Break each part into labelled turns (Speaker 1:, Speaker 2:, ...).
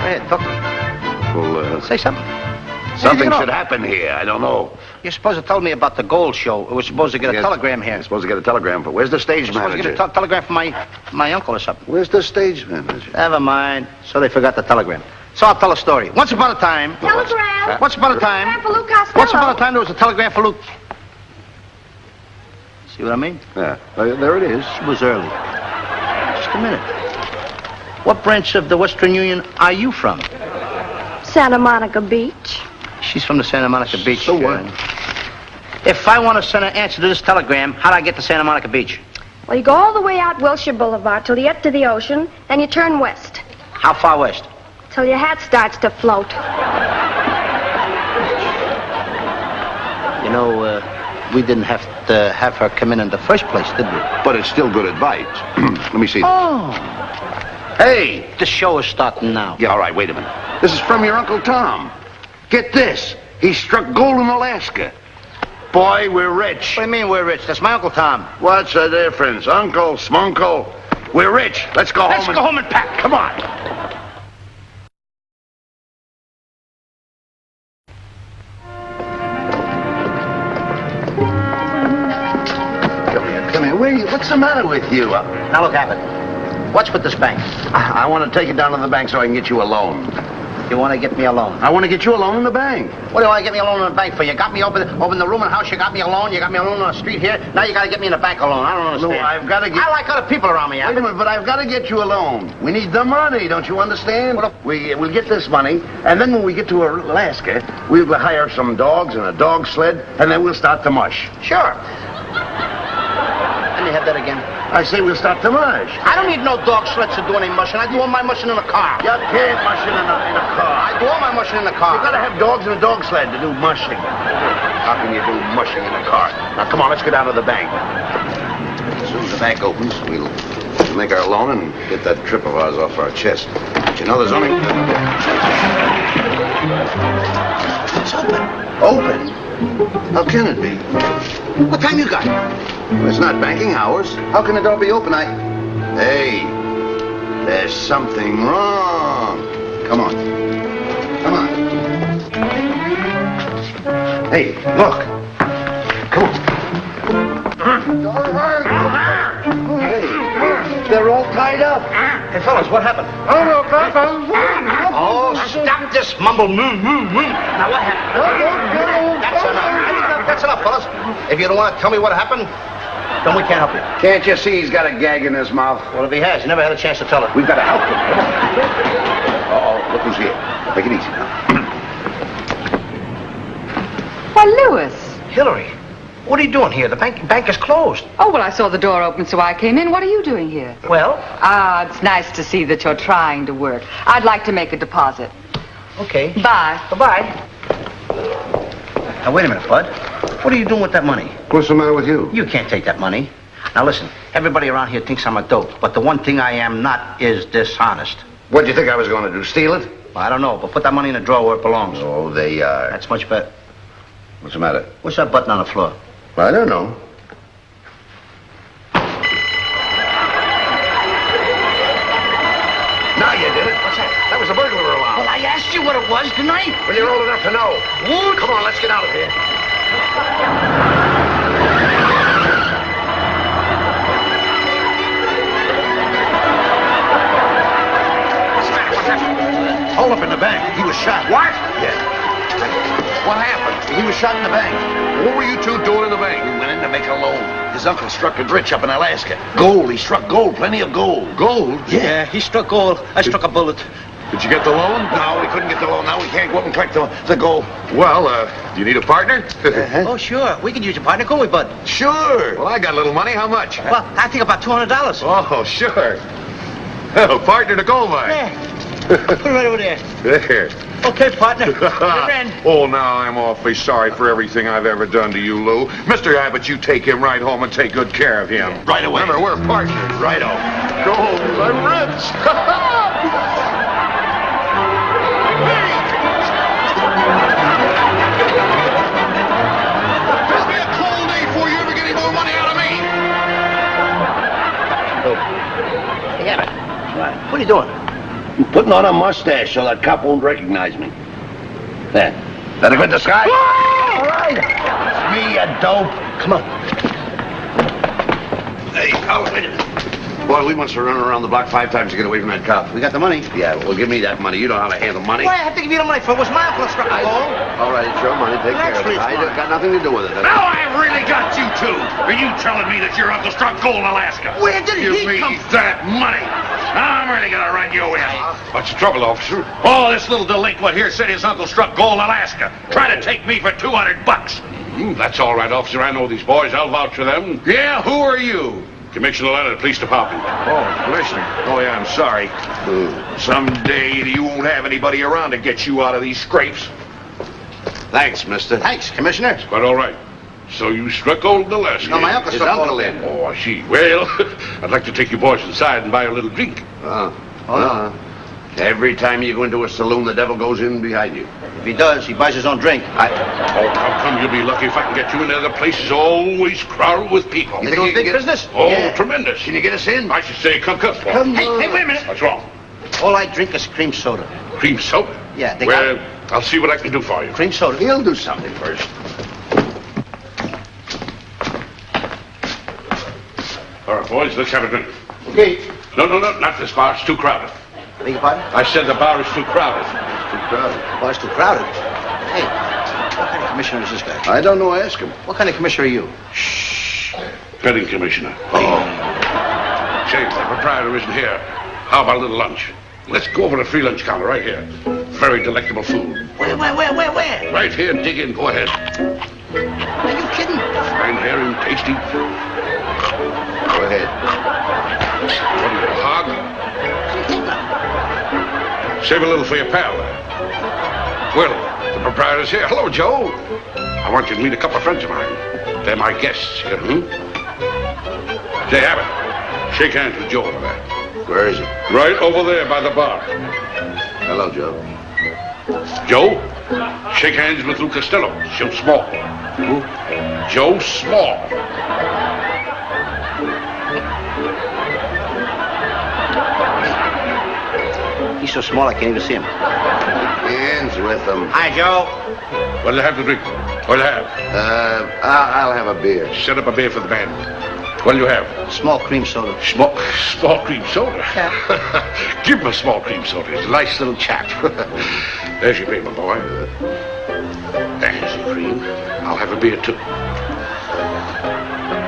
Speaker 1: ahead, talk.
Speaker 2: Well,
Speaker 1: Say something.
Speaker 2: something should happen here. I don't know.
Speaker 1: You're supposed to tell me about the gold show. We were supposed to get a telegram here.
Speaker 2: You're supposed to get a telegram, but where's the stage
Speaker 1: Supposed to
Speaker 2: manager?
Speaker 1: get a telegram from my uncle or something.
Speaker 2: Where's the stage manager?
Speaker 1: Never mind. So they forgot the telegram. So I'll tell a story. Once upon a time...
Speaker 3: Telegram.
Speaker 1: Once upon a time...
Speaker 3: Telegram for Lou Costello.
Speaker 1: Once upon a time, there was a telegram for Luke. See what I mean?
Speaker 2: Yeah, there it is.
Speaker 1: She was early. Just a minute. What branch of the Western Union are you from?
Speaker 3: Santa Monica Beach.
Speaker 1: She's from the Santa Monica Beach.
Speaker 2: So what?
Speaker 1: If I want to send an answer to this telegram, how do I get to Santa Monica Beach?
Speaker 3: Well, you go all the way out Wilshire Boulevard till you get to the ocean, then you turn west
Speaker 1: How far west?
Speaker 3: till your hat starts to float.
Speaker 1: You know, we didn't have to have her come in the first place, did we?
Speaker 2: But it's still good advice. Let me see this.
Speaker 1: Oh.
Speaker 2: Hey!
Speaker 1: The show is starting now.
Speaker 2: Yeah, all right, wait a minute. This is from your Uncle Tom. Get this. He struck gold in Alaska. Boy, we're rich.
Speaker 1: What do you mean we're rich? That's my Uncle Tom.
Speaker 2: What's the difference? Uncle, smunkle. We're rich. Let's go
Speaker 1: Let's
Speaker 2: home
Speaker 1: go home and pack.
Speaker 2: Come on. Come here. What's the matter with you?
Speaker 1: Now look, Abbott. What's with this bank?
Speaker 2: I want to take it down to the bank so I can get you a loan.
Speaker 1: You want to get me a loan?
Speaker 2: I want to get you a loan in the bank.
Speaker 1: What do I get me a loan in the bank for? You got me over in the room and house, you got me a loan, you got me a loan on the street here, now you got to get me in the bank a loan. I don't understand.
Speaker 2: No, I've got to get...
Speaker 1: I like other people around me,
Speaker 2: Wait a
Speaker 1: Abbott.
Speaker 2: minute, but I've got to get you a loan. We need the money, don't you understand? We'll get this money, and then when we get to Alaska, we'll hire some dogs and a dog sled, and then we'll start to mush.
Speaker 1: Sure. Let me have that again.
Speaker 2: I say we'll start to mush.
Speaker 1: I don't need no dog sleds to do any mushing. I do all my mushing in the car.
Speaker 2: You can't mush in a car.
Speaker 1: I do all my mushing in the car.
Speaker 2: You gotta have dogs and a dog sled to do mushing. How can you do mushing in a car? Now, come on, let's go down to the bank. As soon as the bank opens, we'll make our loan and get that trip of ours off our chest. But you know, there's only... It's open. Open? How can it be? What time you got? Well, it's not banking hours. How can the door be open? Hey, there's something wrong. Come on. Come on. Hey, look. Come on. Hey, they're all tied up.
Speaker 1: Hey, fellas, what happened? Oh, stop this mumble. Now, what happened? That's enough. I think that's enough, fellas. If you don't want to tell me what happened, then we can't help you.
Speaker 2: Can't you see he's got a gag in his mouth?
Speaker 1: Well, if he has, he never had a chance to tell it.
Speaker 2: We've got to help him. Come on. Uh-oh, look who's here. Take it easy now.
Speaker 4: Why, Louis.
Speaker 1: Hillary, what are you doing here? The bank is closed.
Speaker 4: Oh, well, I saw the door open, so I came in. What are you doing here?
Speaker 1: Well?
Speaker 4: Ah, it's nice to see that you're trying to work. I'd like to make a deposit.
Speaker 1: Okay.
Speaker 4: Bye.
Speaker 1: Bye-bye. Now, wait a minute, Bud. What are you doing with that money?
Speaker 2: What's the matter with you?
Speaker 1: You can't take that money. Now, listen. Everybody around here thinks I'm a dope, but the one thing I am not is dishonest.
Speaker 2: What do you think I was going to do, steal it?
Speaker 1: Well, I don't know, but put that money in the drawer where it belongs.
Speaker 2: Oh, they are.
Speaker 1: That's much better.
Speaker 2: What's the matter?
Speaker 1: What's that button on the floor?
Speaker 2: I don't know. Now you did it. What's that? That was a burglar alarm.
Speaker 1: Well, I asked you what it was, didn't I?
Speaker 2: Well, you're old enough to know. Come on, let's get out of here. Hold up in the bank. He was shot.
Speaker 1: What?
Speaker 2: Yeah. What happened? He was shot in the bank.
Speaker 5: What were you two doing in the bank?
Speaker 2: We went in to make a loan. His uncle struck it rich up in Alaska. Gold. He struck gold. Plenty of gold.
Speaker 5: Gold?
Speaker 1: Yeah, he struck gold. I struck a bullet.
Speaker 5: Did you get the loan?
Speaker 2: No, we couldn't get the loan. Now we can't go up and collect the gold.
Speaker 5: Well, do you need a partner?
Speaker 1: Oh, sure. We could use your partner, couldn't we, Bud?
Speaker 2: Sure.
Speaker 5: Well, I got a little money. How much?
Speaker 1: Well, I think about $200.
Speaker 5: Oh, sure. Oh, partner to go by.
Speaker 1: Yeah. Put it right over there.
Speaker 5: There.
Speaker 1: Okay, partner. You're in.
Speaker 5: Oh, now I'm awfully sorry for everything I've ever done to you, Lou. Mr. Abbott, you take him right home and take good care of him.
Speaker 2: Yeah. Right away.
Speaker 5: Remember, we're partners.
Speaker 2: Righto.
Speaker 5: Gold. I'm rich.
Speaker 2: This be a cold day before you ever get any more money out of me.
Speaker 1: Hey, Abbott. What are you doing?
Speaker 2: Putting on a mustache so that cop won't recognize me. There. That a good disguise? All right. It's me, you dope. Come on. Hey, pal, wait a minute. Boy, we must have run around the block 5 times to get away from that cop.
Speaker 1: We got the money.
Speaker 2: Yeah, well, give me that money. You know how to handle money.
Speaker 1: Why, I have to give you the money for it. Was my uncle struck a goal?
Speaker 2: All right, it's your money. Take care of it. I got nothing to do with it.
Speaker 5: Now I've really got you, too. Are you telling me that your uncle struck gold in Alaska?
Speaker 1: Where did
Speaker 5: Give
Speaker 1: he
Speaker 5: me
Speaker 1: come
Speaker 5: that money. I'm really gonna run you in. What's the trouble, officer? Oh, this little delinquent here said his uncle struck gold in Alaska. Trying to take me for $200.
Speaker 6: That's all right, officer. I know these boys. I'll vouch for them.
Speaker 5: Yeah, who are you?
Speaker 6: Commissioner Leonard, of the police department.
Speaker 5: Oh, Commissioner. Oh, yeah, I'm sorry. Someday you won't have anybody around to get you out of these scrapes.
Speaker 2: Thanks, mister.
Speaker 1: Thanks, Commissioner.
Speaker 6: Quite all right. So you struck gold in Alaska?
Speaker 1: No, my uncle
Speaker 2: His
Speaker 1: struck
Speaker 2: uncle
Speaker 1: gold.
Speaker 2: in.
Speaker 6: Oh, I see. Well, I'd like to take you boys inside and buy a little drink.
Speaker 2: Every time you go into a saloon, the devil goes in behind you.
Speaker 1: If he does, he buys his own drink.
Speaker 6: Oh, how come you'll be lucky if I can get you in there? The place is always crowded with people.
Speaker 1: You think it was big business?
Speaker 6: Oh,
Speaker 1: Yeah.
Speaker 6: tremendous.
Speaker 2: Can you get us in?
Speaker 6: I should say, come.
Speaker 1: Hey, wait a minute.
Speaker 6: What's wrong?
Speaker 1: All I drink is cream soda.
Speaker 6: Cream soda?
Speaker 1: Yeah, they
Speaker 6: Well,
Speaker 1: got
Speaker 6: I'll see what I can do for you.
Speaker 1: cream soda.
Speaker 2: He'll do something first.
Speaker 6: All right, boys, let's have a drink.
Speaker 1: Okay.
Speaker 6: No, not this bar. It's too crowded.
Speaker 1: Beg your pardon?
Speaker 6: I said the bar is too crowded.
Speaker 2: Too crowded.
Speaker 1: The bar's too crowded. Hey, what kind of commissioner is this guy?
Speaker 2: I don't know. Ask him.
Speaker 1: What kind of commissioner are you?
Speaker 6: Petting commissioner. Oh. Say, the proprietor isn't here. How about a little lunch? Let's go over to the free lunch counter right here. Very delectable food.
Speaker 1: Where?
Speaker 6: Right here, dig in. Go ahead.
Speaker 1: Are you kidding?
Speaker 6: Fine hairy, tasty.
Speaker 2: Go ahead.
Speaker 6: What are you, a hog? Save a little for your pal there. Well, the proprietor's here. Hello, Joe. I want you to meet a couple of friends of mine. They're my guests here. Say, Abbott, shake hands with Joe over there.
Speaker 2: Where is he?
Speaker 6: Right over there by the bar.
Speaker 2: Hello, Joe.
Speaker 6: Joe, shake hands with Lou Costello. Joe Small.
Speaker 2: Who?
Speaker 6: Joe Small.
Speaker 1: He's so small I can't even see him.
Speaker 2: Hands with him.
Speaker 1: Hi, Joe.
Speaker 6: What'll you have to drink? What'll you have?
Speaker 2: I'll have a beer.
Speaker 6: Set up a beer for the band. What'll you have?
Speaker 1: Small cream soda.
Speaker 6: Small cream soda? Yeah. Give him a small cream soda. He's a nice little chap. There's your beer, my boy. There's your cream. I'll have a beer, too.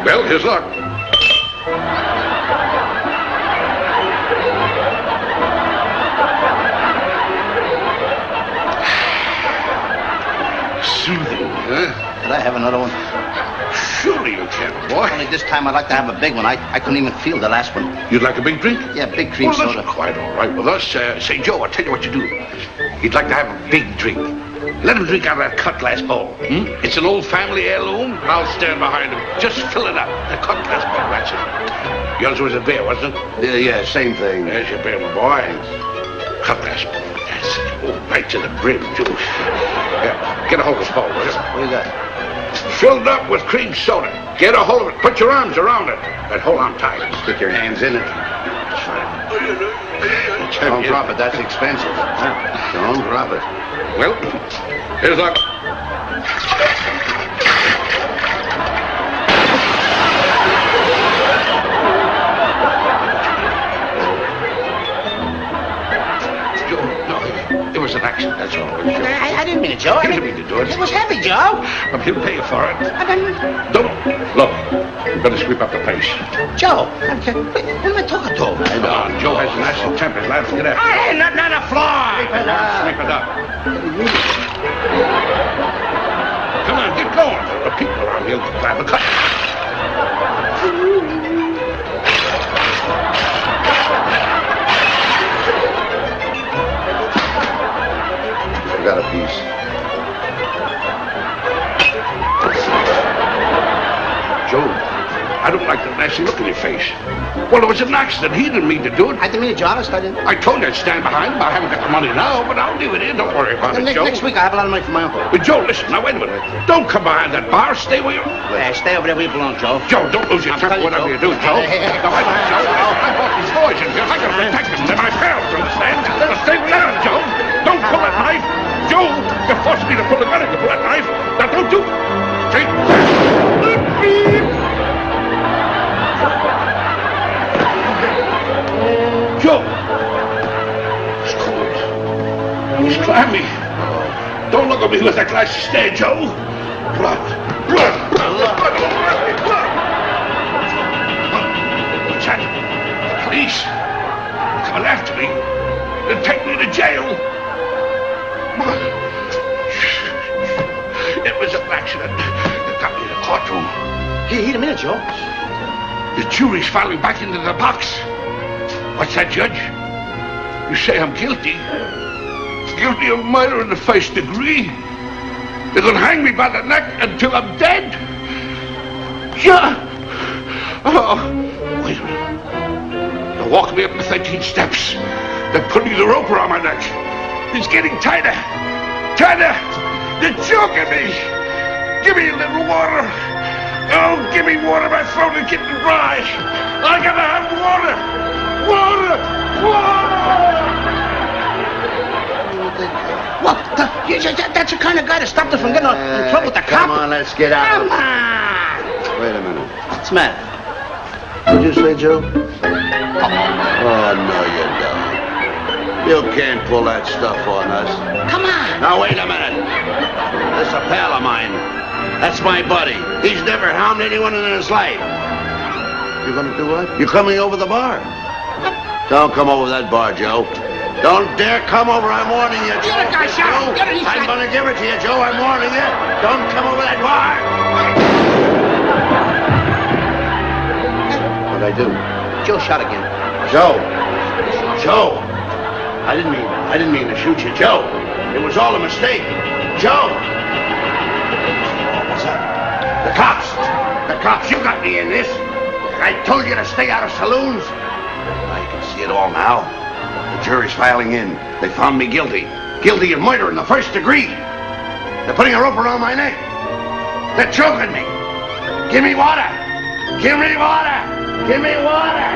Speaker 6: Well, here's luck. Soothing, huh?
Speaker 1: Can I have another one?
Speaker 6: Surely you can, boy.
Speaker 1: Only this time I'd like to have a big one. I couldn't even feel the last one.
Speaker 6: You'd like a big drink?
Speaker 1: Yeah, big cream
Speaker 6: Well,
Speaker 1: soda.
Speaker 6: that's quite all right with us. Say, Joe, I'll tell you what you do. You'd like to have a big drink. Let him drink out of that cut glass bowl. It's an old family heirloom. I'll stand behind him. Just fill it up. The cut glass bowl, that's it. Yours was a beer, wasn't it?
Speaker 2: Yeah, same thing.
Speaker 6: There's your beer, my boy. Cut glass bowl. That's it. Oh, right to the brim, too. Yeah, get a hold of this bowl, will you?
Speaker 1: What do you got?
Speaker 6: Filled up with cream soda. Get a hold of it. Put your arms around it. But hold on tight.
Speaker 2: Stick your hands in it.
Speaker 6: That's fine.
Speaker 2: Don't drop it. That's expensive. Don't drop it.
Speaker 6: Well, here's luck. Joe, no, it was an accident, that's all.
Speaker 1: I didn't mean it, Joe.
Speaker 6: He didn't mean to do it.
Speaker 1: It was heavy, Joe.
Speaker 6: But he'll pay you for it.
Speaker 1: I mean,
Speaker 6: Don't. Look, you better sweep up the place.
Speaker 1: Joe, what am I talking to?
Speaker 6: Come on, Joe has a nasty temper. Let him get after it.
Speaker 1: Hey, nothing on the floor.
Speaker 6: Sweep it up. Come on, get going. The people around here will grab the cut.
Speaker 2: Got a piece.
Speaker 6: Joe, I I don't like the nasty look in your face. Well, it was an accident. He didn't mean to do it.
Speaker 1: I didn't mean to, honest, I didn't.
Speaker 6: I told you I'd stand behind him. I haven't got the money now, but I'll leave it in. Don't worry about it, Joe.
Speaker 1: Next week, I have a lot of money from my uncle.
Speaker 6: But Joe, listen, now wait a minute. Don't come behind that bar. Stay where you are.
Speaker 1: Yeah, stay over there where you belong, Joe.
Speaker 6: Joe, don't lose your temper, whatever you do, Joe.
Speaker 1: Hey,
Speaker 6: Now, wait a minute, Joe. I brought these boys in here. I gotta protect them. They're my pals, understand? Now, stay down, Joe. Don't pull that knife. Joe, you forced me to pull the gun and to pull that knife. Now, don't do... Stay... Joe! It's cold. He's clammy. Don't look at me with that glassy stare, Joe. Blood. Blood. Blood. Blood. What's that? The police. They're coming after me. They'll take me to jail. It was an accident that got me in the courtroom.
Speaker 1: Hey, a minute, Joe.
Speaker 6: The jury's filing back into the box. What's that, Judge? You say I'm guilty? Guilty of murder in the first degree? They're gonna hang me by the neck until I'm dead? Yeah! Oh, wait a minute. They're walking me up the 13 steps. They're putting the rope around my neck. It's getting tighter. Tighter! They're choking me! Give me a little water! Oh, give me water, my throat is getting dry! I gotta have water! Water! Water!
Speaker 1: What? That's the kind of guy that stopped her from getting in trouble with the cop.
Speaker 2: Come on, let's get out.
Speaker 1: Come on!
Speaker 2: Wait a minute.
Speaker 1: What's the matter?
Speaker 2: What'd you say, Joe? Oh, no, you don't. You can't pull that stuff on us.
Speaker 1: Come on!
Speaker 2: Now, wait a minute. This is a pal of mine. That's my buddy. He's never harmed anyone in his life. You gonna do what? You coming over the bar? Don't come over that bar, Joe. Don't dare come over. I'm warning you, Joe.
Speaker 1: The other guy shot him. Get it, he's
Speaker 2: I'm
Speaker 1: shot.
Speaker 2: gonna give it to you, Joe. I'm warning you. Don't come over that bar. What'd I do?
Speaker 1: Joe shot again.
Speaker 2: Joe. Joe. I didn't mean to shoot you, Joe. It was all a mistake. Joe. What's that? The cops. The cops. You got me in this. I told you to stay out of saloons. I can see it all now. The jury's filing in. They found me guilty. Guilty of murder in the first degree. They're putting a rope around my neck. They're choking me. Give me water. Give me water. Give me water.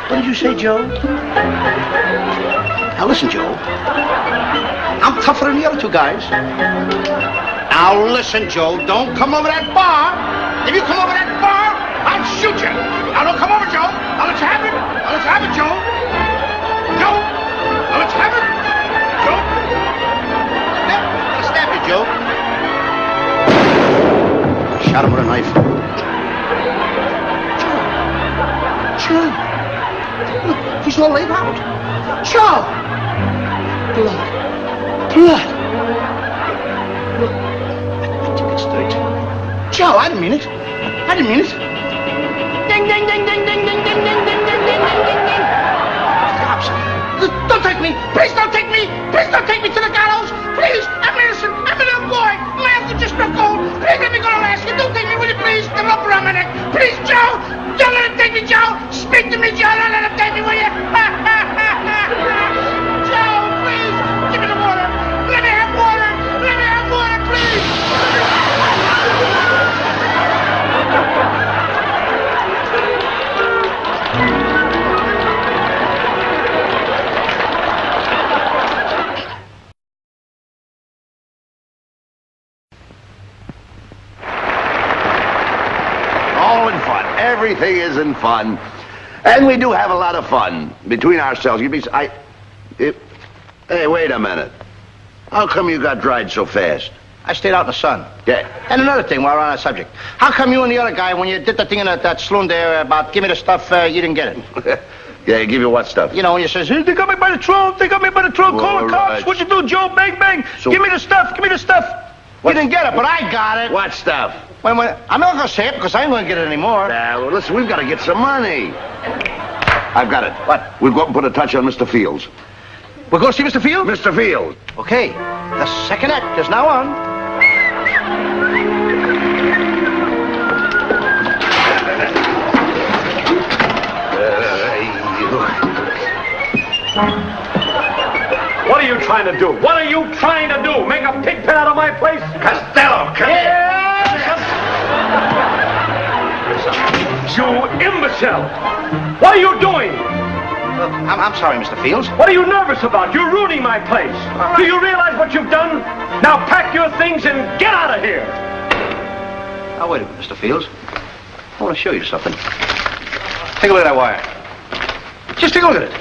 Speaker 1: What did you say, Joe? Now listen, Joe. I'm tougher than the other two guys. Now listen, Joe. Don't come over that bar. If you come over that bar, I'll shoot you. Now don't come over, Joe. Now let's have it. Now let's have it, Joe. Joe. Now let's have it. Joe. Yeah, I'll stab you, Joe. Shot him with a knife. Joe. Look, he's all laid out. Joe! Blood. Blood. Look, I think it's dirt. Joe, I didn't mean it. I didn't mean it. Ding, ding, ding, ding, ding, ding, ding, ding, ding, ding, ding, ding, ding, ding. Cops. Don't take me. Please don't take me. Please don't take me to the gallows. Please, I'm innocent. I'm a little boy. My uncle just struck gold. Please let me go to Alaska. Don't take me, will you, please? The rope around my neck. Please, Joe. Don't let him take me, Joe. Speak to me, Joe. Don't let him take me, will you? Joe, please. Give me the water. Let me have water. Let me have water, please.
Speaker 2: All in fun. Everything is in fun. And we do have a lot of fun between ourselves. Hey, wait a minute. How come you got dried so fast?
Speaker 1: I stayed out in the sun.
Speaker 2: Yeah.
Speaker 1: And another thing, while we're on that subject. How come you and the other guy, when you did the thing in that saloon there about give me the stuff, you didn't get it?
Speaker 2: Yeah, give you what stuff?
Speaker 1: You know, when you says, hey, they got me by the throat, they got me by the throat, call the cops.
Speaker 2: Right.
Speaker 1: What'd you do, Joe? Bang, bang.
Speaker 2: So-
Speaker 1: Give me the stuff, give me the stuff. You didn't get it, but I got it.
Speaker 2: What stuff?
Speaker 1: I'm not going to say it because I ain't going to get it anymore.
Speaker 2: Well, listen, we've got to get some money. I've got it.
Speaker 1: What?
Speaker 2: We'll go up and put a touch on Mr. Fields.
Speaker 1: We'll go see Mr. Fields?
Speaker 2: Mr. Fields.
Speaker 1: Okay. The second act is now on.
Speaker 7: What are you trying to do? What are you trying to do? Make a pig pen out of my place?
Speaker 5: Costello, come here.
Speaker 7: You imbecile! What are you doing?
Speaker 1: I'm sorry, Mr. Fields.
Speaker 7: What are you nervous about? You're ruining my place. Do you realize what you've done? Now pack your things and get out of here.
Speaker 1: Now, wait a minute, Mr. Fields. I want to show you something. Take a look at that wire. Just take a look at it.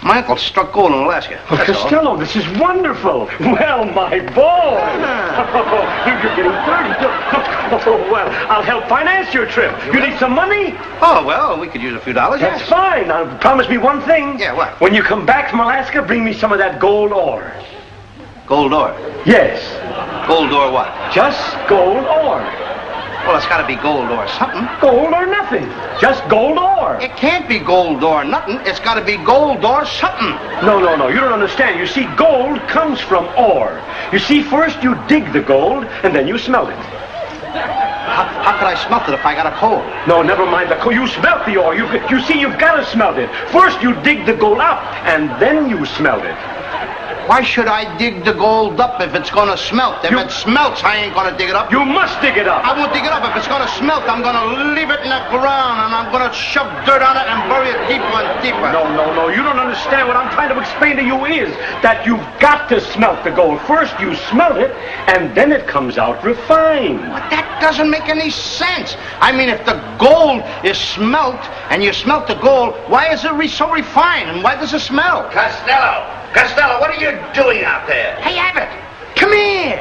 Speaker 1: My uncle struck gold in Alaska.
Speaker 7: Oh, Costello, this is wonderful. Well, my boy. You're getting 30. Oh, well, I'll help finance your trip. You need some money?
Speaker 1: Oh, well, we could use a few dollars.
Speaker 7: That's fine. Now, promise me one thing.
Speaker 1: Yeah, what?
Speaker 7: When you come back from Alaska, bring me some of that gold ore.
Speaker 1: Gold ore.
Speaker 7: Yes.
Speaker 1: Gold ore what?
Speaker 7: Just gold ore.
Speaker 1: Well, it's got to be gold ore something.
Speaker 7: Gold or nothing. Just gold ore.
Speaker 1: It can't be gold ore nothing. It's got to be gold ore something.
Speaker 7: No. You don't understand. You see, gold comes from ore. You see, first you dig the gold, and then you smelt it.
Speaker 1: How could I smelt it if I got a coal?
Speaker 7: No, never mind the coal. You smelt the ore. You see, you've got to smelt it. First you dig the gold up, and then you smelt it.
Speaker 1: Why should I dig the gold up if it's going to smelt? If it smelts, I ain't going to dig it up.
Speaker 7: You must dig it up.
Speaker 1: I won't dig it up. If it's going to smelt, I'm going to leave it in the ground, and I'm going to shove dirt on it and bury it deeper and deeper.
Speaker 7: No. You don't understand. What I'm trying to explain to you is that you've got to smelt the gold. First you smelt it, and then it comes out refined.
Speaker 1: But that doesn't make any sense. I mean, if the gold is smelt, and you smelt the gold, why is it so refined, and why does it smell?
Speaker 2: Costello, what are you doing out there?
Speaker 1: Hey, Abbott, come here.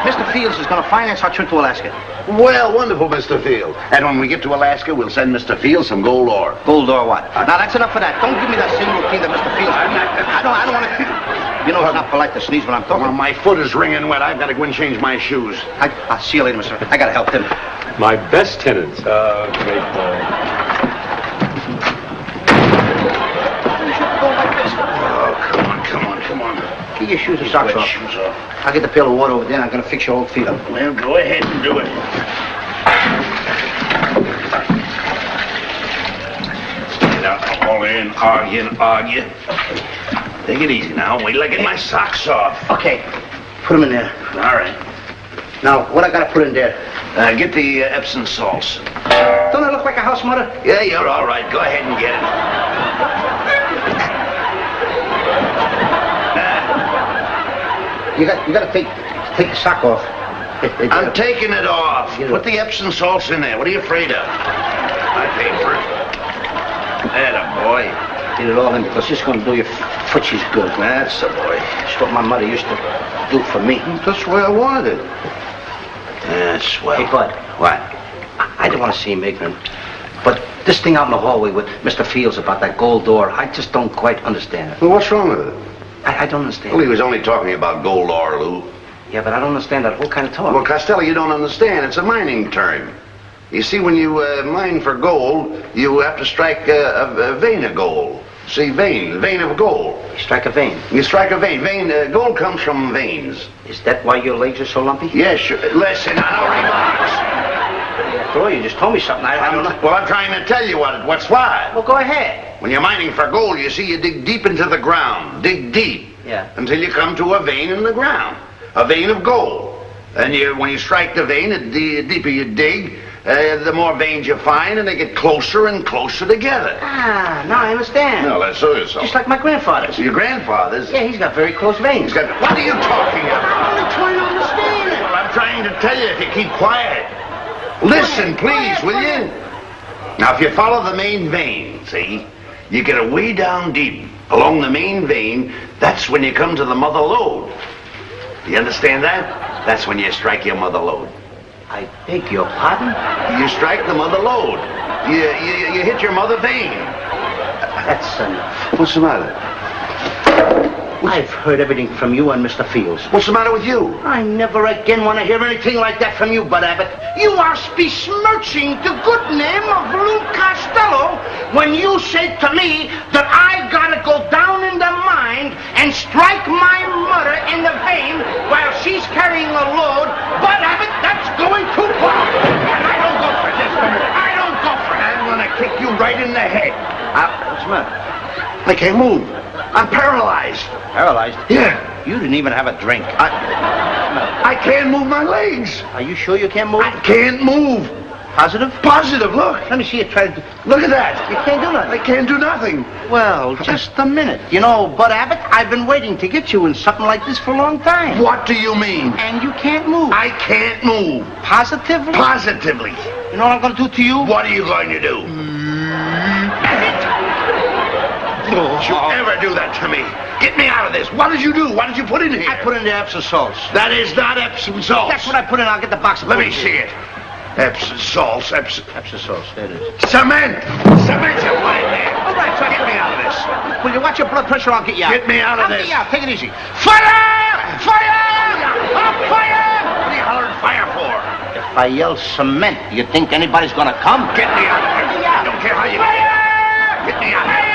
Speaker 1: Mr. Fields is going to finance our trip to Alaska.
Speaker 2: Well, wonderful, Mr. Fields. And when we get to Alaska, we'll send Mr. Fields some gold ore.
Speaker 1: Gold ore what? Now, that's enough of that. Don't give me that same routine that Mr. Fields... I don't want to... You know, it's not polite to sneeze when I'm talking.
Speaker 2: Well, my foot is wringing wet. I've got to go and change my shoes.
Speaker 1: I'll see you later, mister. I got to help him.
Speaker 7: My best tenants. Great boy.
Speaker 2: Come on.
Speaker 1: Get your shoes and socks off.
Speaker 2: Shoes off.
Speaker 1: I'll get the pail of water over there, and I'm going to fix your old feet up.
Speaker 2: Well, go ahead and do it. Stand out, all in, argue. Take it easy now. Wait till I get my socks off.
Speaker 1: Okay. Put them in there.
Speaker 2: All right.
Speaker 1: Now, what I got to put in there?
Speaker 2: Get the Epsom salts.
Speaker 1: Don't it look like a house mother?
Speaker 2: Yeah, you're all right. Go ahead and get it.
Speaker 1: You got to take the sock off.
Speaker 2: I'm taking it off. Put the Epsom salts in there. What are you afraid of? I paid for it. Atta boy.
Speaker 1: Get it all in because it's going to do your footsies good.
Speaker 2: That's the boy.
Speaker 1: That's what my mother used to do for me.
Speaker 2: That's the way I wanted it. That's swell.
Speaker 1: Hey, Bud.
Speaker 2: What?
Speaker 1: I don't want to seem ignorant, but this thing out in the hallway with Mr. Fields about that gold ore, I just don't quite understand it.
Speaker 2: Well, what's wrong with it?
Speaker 1: I don't understand.
Speaker 2: Well, he was only talking about gold ore, Lou.
Speaker 1: Yeah, but I don't understand that whole kind of talk.
Speaker 2: Well, Costello, you don't understand. It's a mining term. You see, when you mine for gold, you have to strike a vein of gold. See, vein of gold.
Speaker 1: You strike a vein.
Speaker 2: You strike a vein. Gold comes from veins.
Speaker 1: Is that why your legs are so lumpy?
Speaker 2: Yes, sure. Listen, I don't remarks.
Speaker 1: After all, you just told me something. I don't know.
Speaker 2: Well, I'm trying to tell you what's why.
Speaker 1: Well, go ahead.
Speaker 2: When you're mining for gold, you see, you dig deep into the ground. Dig deep.
Speaker 1: Yeah.
Speaker 2: Until you come to a vein in the ground. A vein of gold. And when you strike the vein, the deeper you dig, the more veins you find, and they get closer and closer together.
Speaker 1: Ah, now I understand.
Speaker 2: No, let's show you something.
Speaker 1: Just like my grandfather's.
Speaker 2: Your grandfather's?
Speaker 1: Yeah, he's got very close veins.
Speaker 2: What are you talking about?
Speaker 1: I'm only trying to understand it.
Speaker 2: Well, I'm trying to tell you if you keep quiet. Listen, please, will you? Now, if you follow the main vein, see, you get way down deep along the main vein. That's when you come to the mother lode. You understand that? That's when you strike your mother lode.
Speaker 1: I beg your pardon?
Speaker 2: You strike the mother lode. You hit your mother vein.
Speaker 1: That's enough.
Speaker 2: What's the matter?
Speaker 1: I've heard everything from you and Mr. Fields.
Speaker 2: What's the matter with you?
Speaker 1: I never again want to hear anything like that from you, Bud Abbott. You are besmirching the good name of Lou Costello when you say to me that I gotta go down in the mine and strike my mother in the vein while she's carrying a load. Bud Abbott, that's going too far. And I don't go for this. I don't go for that.
Speaker 2: I'm gonna kick you right in the head.
Speaker 1: What's the matter?
Speaker 2: I can't move. I'm paralyzed.
Speaker 1: Paralyzed?
Speaker 2: Yeah.
Speaker 1: You didn't even have a drink.
Speaker 2: I can't move my legs.
Speaker 1: Are you sure you can't move?
Speaker 2: I can't move.
Speaker 1: Positive?
Speaker 2: Positive, look.
Speaker 1: Let me see you try to...
Speaker 2: Look at that.
Speaker 1: You can't do nothing.
Speaker 2: I can't do nothing.
Speaker 1: Well, just a minute. You know, Bud Abbott, I've been waiting to get you in something like this for a long time.
Speaker 2: What do you mean?
Speaker 1: And you can't move.
Speaker 2: I can't move.
Speaker 1: Positively?
Speaker 2: Positively.
Speaker 1: You know what I'm going to do to you?
Speaker 2: What are you going to do? Don't you ever do that to me. Get me out of this. What did you do? What did you put in here?
Speaker 1: I put in the Epsom salts.
Speaker 2: That is not Epsom salts.
Speaker 1: That's what I put in. I'll get the box of
Speaker 2: Let me see it. Epsom salts,
Speaker 1: Epsom salts. There it is.
Speaker 2: Cement! Cement you put in there.
Speaker 1: All right, so
Speaker 2: Get me out of this.
Speaker 1: Will you watch your blood pressure? I'll get you out.
Speaker 2: Get me out of
Speaker 1: I'll
Speaker 2: this.
Speaker 1: get you out. Take it easy.
Speaker 2: Fire! Fire! Fire! What are you hollering fire for?
Speaker 1: If I yell cement, do you think anybody's going to come?
Speaker 2: Get me out of here.
Speaker 1: Get me out.
Speaker 2: I don't care how you get me. Get me out of here.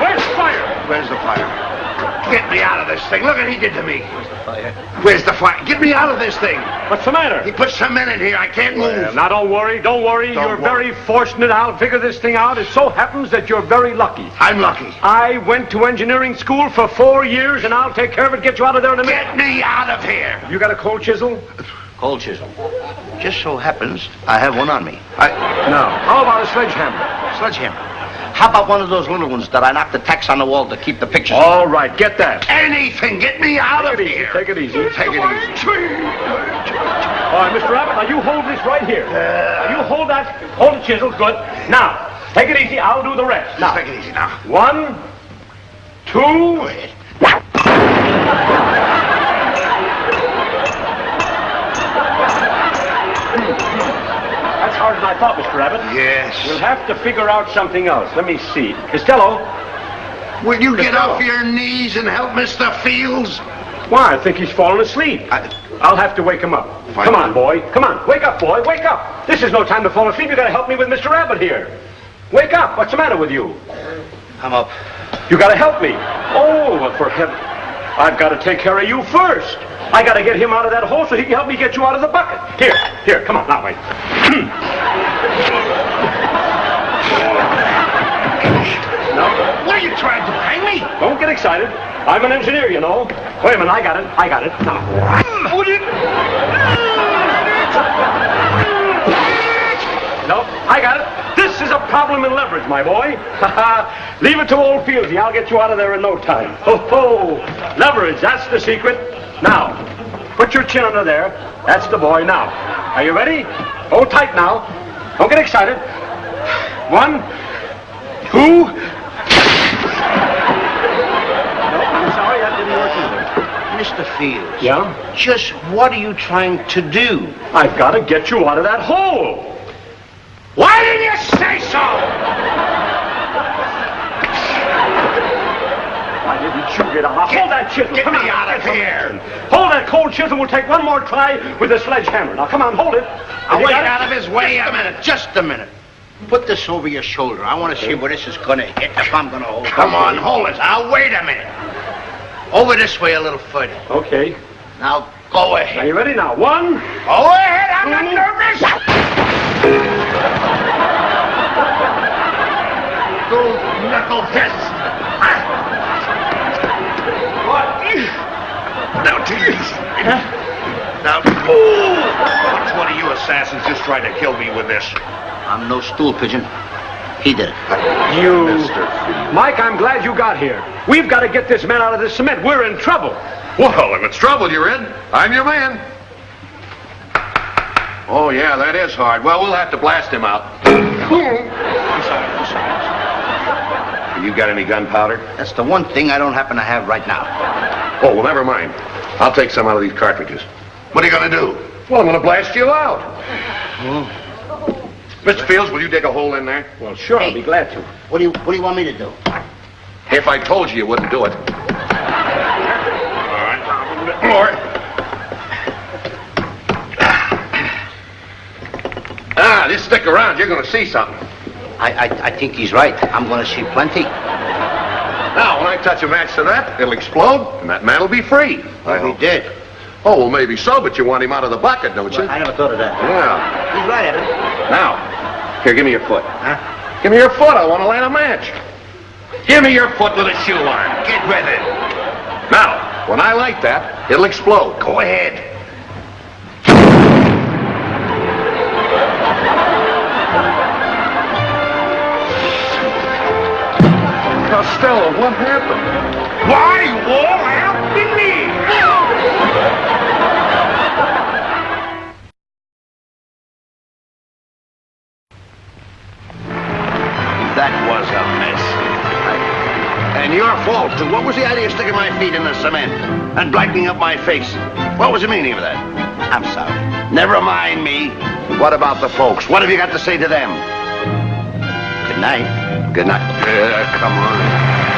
Speaker 7: Where's fire?
Speaker 2: Where's the fire? Get me out of this thing. Look what he did to me.
Speaker 1: Fire.
Speaker 2: Where's the fire? Get me out of this thing.
Speaker 7: What's the matter?
Speaker 2: He put cement in here. I can't move.
Speaker 7: Now, don't worry. Don't worry.
Speaker 2: Don't
Speaker 7: You're
Speaker 2: worry.
Speaker 7: very fortunate. I'll figure this thing out. It so happens that you're very lucky.
Speaker 2: I'm lucky.
Speaker 7: I went to engineering school for 4 years, and I'll take care of it. Get you out of there in a minute.
Speaker 2: Get me out of here.
Speaker 7: You got a cold chisel?
Speaker 1: Cold chisel. Just so happens I have one on me.
Speaker 7: No. How about a sledgehammer?
Speaker 1: Sledgehammer. How about one of those little ones that I knock the tacks on the wall to keep the pictures?
Speaker 7: All right, get that.
Speaker 2: Anything. Get me out of here.
Speaker 7: Take it easy.
Speaker 2: Take it easy.
Speaker 7: All right, Mr. Abbott, now you hold this right here. Now you hold that. Hold the chisel. Good. Now, take it easy. I'll do the rest. Now,
Speaker 2: Take it easy now.
Speaker 7: 1, 2.
Speaker 2: Go ahead.
Speaker 7: That's harder than I thought, Mr. Abbott.
Speaker 2: Yes.
Speaker 7: We'll have to figure out something else. Let me see. Costello.
Speaker 2: Will you get
Speaker 7: Costello.
Speaker 2: off your knees and help Mr. Fields?
Speaker 7: Why, I think he's fallen asleep. I'll have to wake him up.
Speaker 2: Fine.
Speaker 7: Come on, boy. Come on. Wake up, boy. Wake up. This is no time to fall asleep. You gotta help me with Mr. Abbott here. Wake up. What's the matter with you?
Speaker 1: I'm up.
Speaker 7: You gotta help me. Oh, well, for heaven. I've got to take care of you first. I got to get him out of that hole so he can help me get you out of the bucket. Here, come on, now, wait. No,
Speaker 2: What are you trying to hang me?
Speaker 7: don't get excited. I'm an engineer, you know. Wait a minute, I got it. Now. No, I got it. This is a problem in leverage, my boy. Leave it to old Fieldsy. I'll get you out of there in no time. Ho. Leverage, that's the secret. Now, put your chin under there. That's the boy. Now, are you ready? Hold tight now. Don't get excited. 1, 2. No, I'm sorry, that didn't work either.
Speaker 1: Mr. Fields.
Speaker 7: Yeah?
Speaker 1: Just what are you trying to do?
Speaker 7: I've got to get you out of that hole.
Speaker 2: Why didn't you say so?
Speaker 7: Why didn't you get out? Hold that chisel.
Speaker 2: Get
Speaker 7: Come
Speaker 2: me
Speaker 7: on,
Speaker 2: out of
Speaker 7: get some
Speaker 2: here.
Speaker 7: action. Hold that cold chisel. We'll take one more try with the sledgehammer. Now, come on, hold it.
Speaker 2: I'll
Speaker 7: You
Speaker 2: wait
Speaker 7: got it?
Speaker 2: out of his way a minute.
Speaker 1: Just a minute. Put this over your shoulder. I want to see where this is going to hit if I'm going to hold it.
Speaker 2: Come on, hold it. I'll wait a minute.
Speaker 1: Over this way a little further.
Speaker 7: Okay.
Speaker 1: Now, go
Speaker 7: Are
Speaker 1: ahead.
Speaker 7: you ready now? 1.
Speaker 2: Go ahead. I'm not nervous. Go knuckleheads. What? Now, take it easy. Now, watch one of you assassins just try to kill me with this.
Speaker 1: I'm no stool pigeon. He did it.
Speaker 7: You... Mike, I'm glad you got here. We've got to get this man out of this cement. We're in trouble.
Speaker 5: Well, if it's trouble you're in, I'm your man. Oh, yeah, that is hard. Well, we'll have to blast him out. You got any gunpowder?
Speaker 1: That's the one thing I don't happen to have right now.
Speaker 5: Oh, well, never mind. I'll take some out of these cartridges.
Speaker 2: What are you going to do?
Speaker 5: Well, I'm going to blast you out. Mr. Fields, will you dig a hole in there?
Speaker 7: Well, sure, I'll be glad to.
Speaker 1: What do you want me to do?
Speaker 5: If I told you, you wouldn't do it. All right. More. Just stick around. You're going to see something.
Speaker 1: I think he's right. I'm going to see plenty.
Speaker 5: Now, when I touch a match to that, it'll explode, and that man will be free.
Speaker 1: He did.
Speaker 5: Oh, well, maybe so, but you want him out of the bucket, don't you?
Speaker 1: Well, I never thought of that.
Speaker 5: Yeah.
Speaker 1: He's right, Abbott.
Speaker 5: Now, here, give me your foot.
Speaker 1: Huh?
Speaker 5: Give me your foot. I want to light a match. Give me your foot with a shoe on.
Speaker 2: Get with it.
Speaker 5: Now, when I light that, it'll explode.
Speaker 2: Go ahead.
Speaker 5: Costello, what happened?
Speaker 6: Why, you all help me?
Speaker 2: That was a mess. And your fault, too. What was the idea of sticking my feet in the cement and blackening up my face? What was the meaning of that? I'm sorry. Never mind me. What about the folks? What have you got to say to them? Good night. Good night. Come on.